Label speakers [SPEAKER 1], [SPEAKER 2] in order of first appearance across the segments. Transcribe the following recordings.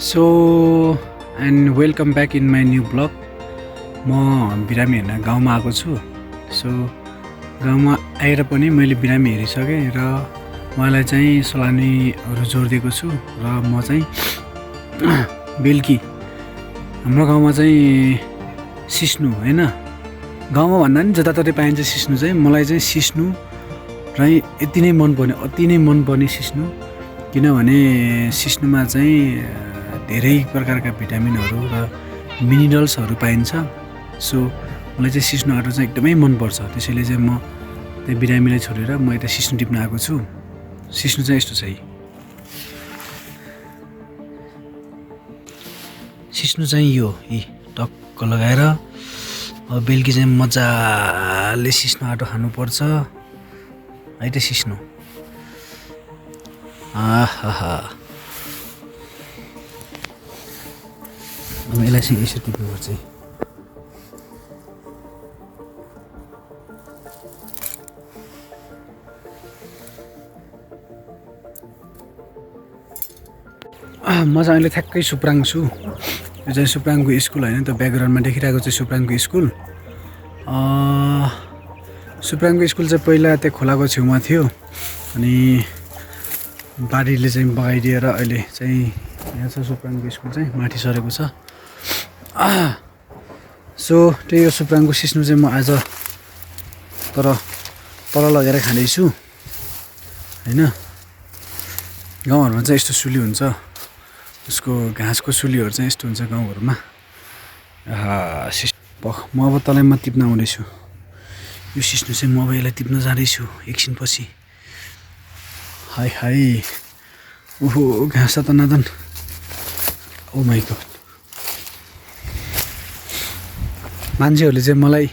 [SPEAKER 1] So and welcome back in my new blog. म बिरामी हेर्न गाउँमा आएको छु। सो गाउँमा आएर पनि मैले बिरामी हेरिसकेँ र उहाँलाई चाहिँ सलानीहरू जोडिदिएको छु र म चाहिँ बेलुकी हाम्रो गाउँमा चाहिँ सिस्नु होइन, गाउँमा भन्दा पनि जताततै पाइन्छ सिस्नु चाहिँ। मलाई चाहिँ सिस्नु र यति नै मनपर्ने, अति नै मनपर्ने सिस्नु, किनभने सिस्नुमा चाहिँ धेरै प्रकारका भिटामिनहरू र मिनरल्सहरू पाइन्छ। सो मलाई चाहिँ सिस्नु आँटा चाहिँ एकदमै मनपर्छ। त्यसैले चाहिँ म त्यही बिरामीलाई छोडेर म यता सिस्नु टिप्न आएको छु। सिस्नु चाहिँ यस्तो छ। सिस्नु चाहिँ यो टक्क लगाएर अब बेलुकी चाहिँ मजाले सिस्नु आँटो खानुपर्छ है त। सिस्नु आहा, अब यसलाई चाहिँ यसरी टिप्नुपर्छ। म चाहिँ अहिले ठ्याक्कै सुप्राङ छु। यो चाहिँ सुप्राङको स्कुल होइन त, ब्याकग्राउन्डमा देखिरहेको चाहिँ सुप्राङको स्कुल। सुप्राङको स्कुल चाहिँ पहिला त्यो खोलाको छेउमा थियो, अनि बाढीले चाहिँ बगाइदिएर अहिले चाहिँ यहाँ छ सुप्राङको स्कुल चाहिँ माथि सरेको छ। सो त्यही हो सुप्राङको सिस्नु चाहिँ म आज तल लगेर खाँदैछु होइन। गाउँहरूमा चाहिँ यस्तो सुली हुन्छ, उसको घाँसको सुलीहरू चाहिँ यस्तो हुन्छ गाउँहरूमा। म अब तलैमा टिप्न आउँदैछु। यो सिस्नु चाहिँ म अब यसलाई टिप्न जाँदैछु एकछिनपछि। हाई हाई, ओहो घाँस त नादन, ओ माइ गॉड। मान्छेहरूले चाहिँ मलाई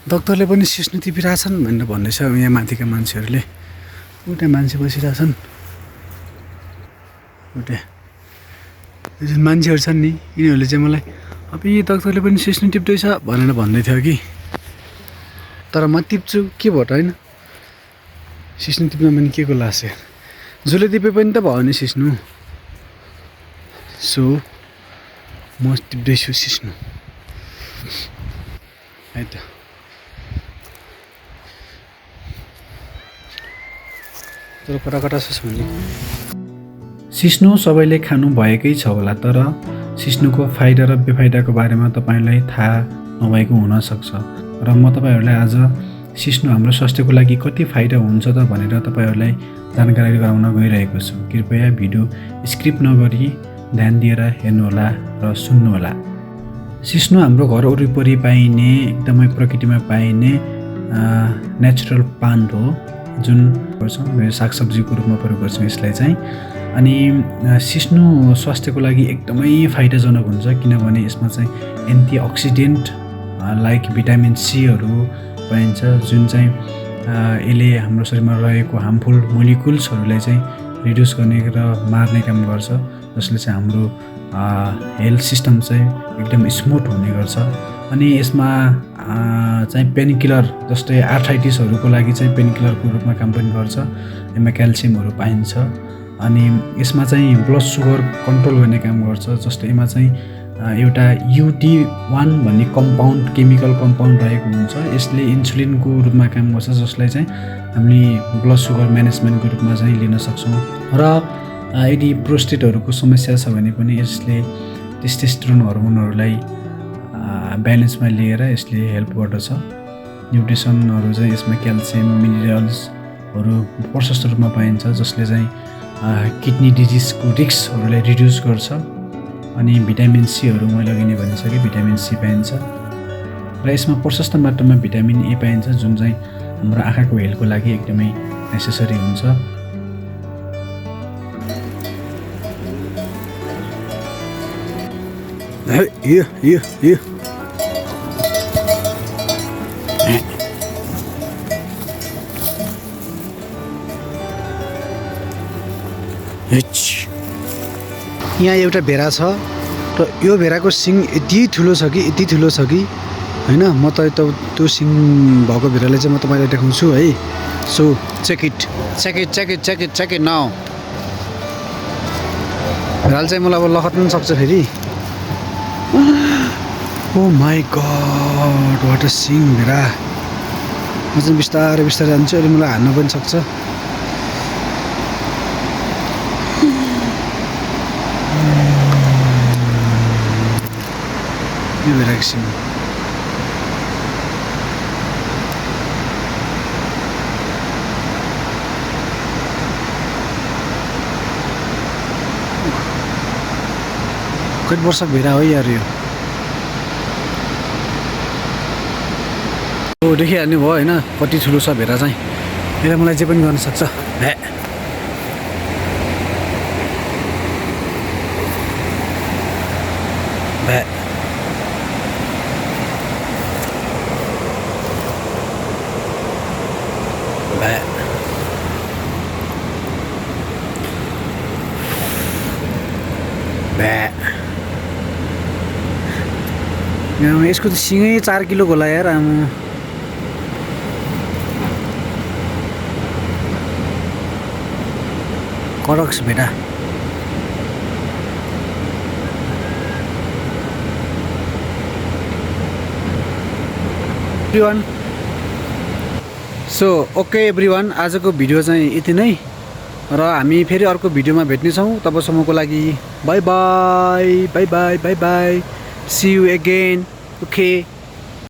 [SPEAKER 1] डक्टरले पनि सिस्नु टिपिरहेछन् भनेर भन्दैछ यहाँ माथिका मान्छेहरूले। उता मान्छे बसिरहेछन्, उता जुन मान्छेहरू छन् नि, यिनीहरूले चाहिँ मलाई अब यी डक्टरले पनि सिस्नु टिप्दैछ भनेर भन्दै थियो कि। तर म टिप्छु के भयो त होइन, सिस्नु टिप्न पनि के को लाग्छ, जसले टिपे पनि त भयो नि सिस्नु। सो म टिप्दैछु सिस्नु है त। तर कता छ भने सिस्नु सबैले खानु भएकै छ होला, तर सिस्नुको फाइदा र बेफाइदाको बारेमा तपाईँलाई थाहा नभएको हुनसक्छ। र म तपाईँहरूलाई आज सिस्नु हाम्रो स्वास्थ्यको लागि कति फाइदा हुन्छ त भनेर तपाईँहरूलाई जानकारी गराउन गइरहेको छु। कृपया भिडियो स्किप नगरी ध्यान दिएर हेर्नुहोला र सुन्नुहोला। सिस्नु हाम्रो घर वरिपरि पाइने, एकदमै प्रकृतिमा पाइने नेचुरल प्लान्ट हो, जुन गर्छौँ यो सागसब्जीको रूपमा प्रयोग गर्छौँ यसलाई चाहिँ। अनि सिस्नु स्वास्थ्यको लागि एकदमै फाइदाजनक हुन्छ, किनभने यसमा चाहिँ एन्टिअक्सिडेन्ट लाइक भिटामिन सीहरू पाइन्छ, जुन चाहिँ यसले हाम्रो शरीरमा रहेको हार्मफुल मोलिकुल्सहरूलाई चाहिँ रिड्युस गर्ने र मार्ने काम गर्छ, जसले चाहिँ हाम्रो हेल्थ सिस्टम चाहिँ एकदम स्मुथ हुने गर्छ। अनि यसमा चाहिँ पेनकिलर जस्तै आर्थराइटिसहरूको लागि चाहिँ पेनकिलरको रूपमा काम पनि गर्छ। यसमा क्याल्सियमहरू पाइन्छ। अनि यसमा चाहिँ ब्लड सुगर कन्ट्रोल गर्ने काम गर्छ, जस्तै यसमा चाहिँ एउटा UT1 भन्ने कम्पाउन्ड, केमिकल कम्पाउन्ड रहेको हुन्छ। यसले इन्सुलिनको रूपमा काम गर्छ, जसलाई चाहिँ हामीले ब्लड सुगर म्यानेजमेन्टको रूपमा चाहिँ लिन सक्छौँ। र यदि प्रोस्टेटहरूको समस्या छ भने पनि यसले टेस्टोस्टेरोन हर्मोनहरूलाई ब्यालेन्समा लिएर यसले हेल्प गर्दछ। न्युट्रिसनहरू चाहिँ यसमा क्याल्सियम, मिनरल्सहरू प्रशस्त रूपमा पाइन्छ, जसले चाहिँ किडनी डिजिजको रिस्कहरूलाई रिड्युस गर्छ। अनि भिटामिन सीहरू मैले अघि नै भनिसकेँ, भिटामिन सी पाइन्छ। र यसमा प्रशस्त मात्रामा भिटामिन ए पाइन्छ, जुन चाहिँ हाम्रो आँखाको हेल्थको लागि एकदमै नेसेसरी हुन्छ। यहाँ एउटा भेडा छ र यो भेडाको सिङ यति ठुलो छ कि होइन। म त त्यो सिङ भएको भेडालाई चाहिँ म तपाईँलाई देखाउँछु है। So check it now. भेडाल चाहिँ मलाई अब लखट्नु सक्छ फेरि। Oh my god what a सिङ भेडा। म चाहिँ बिस्तारै बिस्तारै जान्छु, अहिले मलाई हान्न पनि सक्छ। यो भेडाको सिङ कति वर्ष भेडा हो यार यो। देखिहाल्नु भयो होइन कति ठुलो छ भेडा चाहिँ। यसले मलाई जे पनि गर्न सक्छ। भ्या भ्या भ्या भ्या। यसको त सिङै 4 किलोको होला यार आमा। कडक्स भेडा। एभ्रिवान सो ओके एभ्रिवान, आजको भिडियो चाहिँ यति नै र हामी फेरि अर्को भिडियोमा भेट्नेछौँ। तबसम्मको लागि bye bye bye bye bye bye, see you again. Okay.